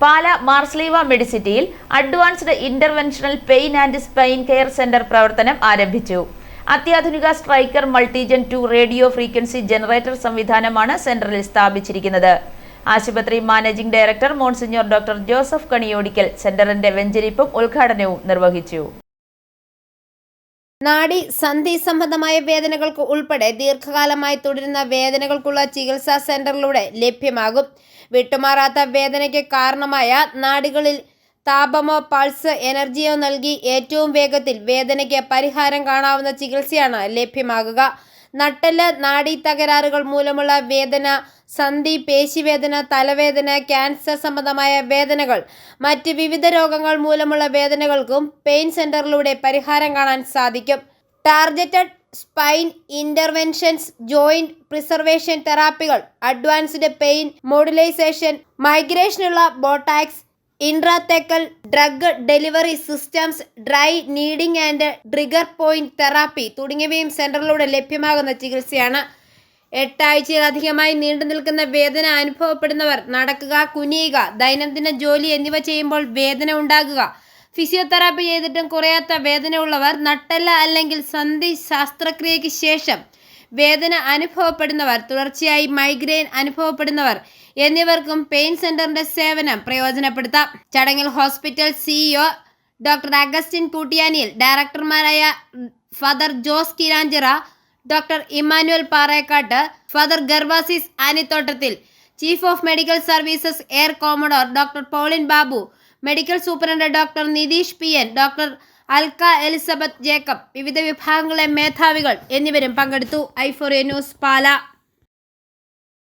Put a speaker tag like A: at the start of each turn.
A: പാല മാർസ്ലീവ മെഡിസിറ്റിയിൽ advanced interventional pain and spine care centre പ്രവർത്തനം ആരംഭിച്ചു. അത്യാധുനിക Stryker multigen 2 radio frequency generator സംവിധാനമാണ് സെന്ററിൽ സ്ഥാപിച്ചിരിക്കുന്നത്. ആശുപത്രി managing director monsignor doctor Joseph Kaniyodickal സെന്ററിന്റെ വെഞ്ചരിപ്പും ഉദ്ഘാടനവും നിർവഹിച്ചു.
B: നാഡി സന്ധി സംബന്ധമായ വേദനകൾക്ക് ഉൾപ്പെടെ ദീർഘകാലമായി തുടരുന്ന വേദനകൾക്കുള്ള ചികിത്സ സെന്ററിലൂടെ ലഭ്യമാകും. വിട്ടുമാറാത്ത വേദനയ്ക്ക് കാരണമായ നാഡികളിൽ താപമോ പൾസ് എനർജിയോ നൽകി ഏറ്റവും വേഗത്തിൽ വേദനയ്ക്ക് പരിഹാരം കാണാവുന്ന ചികിത്സയാണ് ലഭ്യമാകുക. നട്ടെല്ല് നാഡീ തകരാറുകൾ മൂലമുള്ള വേദന, സന്ധി, പേശിവേദന, തലവേദന, ക്യാൻസർ സംബന്ധമായ വേദനകൾ, മറ്റ് വിവിധ രോഗങ്ങൾ മൂലമുള്ള വേദനകൾക്കും പെയിൻ സെന്ററിലൂടെ പരിഹാരം കാണാൻ സാധിക്കും. Targeted spine interventions, joint preservation തെറാപ്പികൾ, അഡ്വാൻസ്ഡ് പെയിൻ മോഡുലൈസേഷൻ, മൈഗ്രേഷനുള്ള botox, intrathecal drug delivery systems, dry needling and trigger point therapy തുടങ്ങിയവയും സെന്ററിലൂടെ ലഭ്യമാകുന്ന ചികിത്സയാണ്. 8 ആഴ്ചയിലധികമായി നീണ്ടു നിൽക്കുന്ന വേദന അനുഭവപ്പെടുന്നവർ നടക്കുക, കുനിയുക, ദൈനംദിന ജോലി എന്നിവ ചെയ്യുമ്പോൾ വേദന ഉണ്ടാകുക, ഫിസിയോതെറാപ്പി ചെയ്തിട്ടും കുറയാത്ത വേദന ഉള്ളവർ, നട്ടെല്ല് അല്ലെങ്കിൽ സന്ധി ശസ്ത്രക്രിയയ്ക്ക് ശേഷം വേദന അനുഭവപ്പെടുന്നവർ, തുടർച്ചയായി മൈഗ്രെയിൻ അനുഭവപ്പെടുന്നവർ എന്നിവർക്കും പെയിൻ സെന്ററിന്റെ സേവനം പ്രയോജനപ്പെടുത്താം. ചടങ്ങിൽ hospital CEO doctor Augustine Koottiyaniyil, ഡയറക്ടർമാരായ father Jose Kiranchira, doctor Emmanuel Parekkattu, father Gervasis Anithottathil, chief of medical services air commodore doctor Paulin Babu, medical superintendent doctor Nithish PN, doctor Alka Elizabeth Jacob, വിവിധ വിഭാഗങ്ങളിലെ മേധാവികൾ എന്നിവരും പങ്കെടുത്തു. i4A ന്യൂസ്, പാല.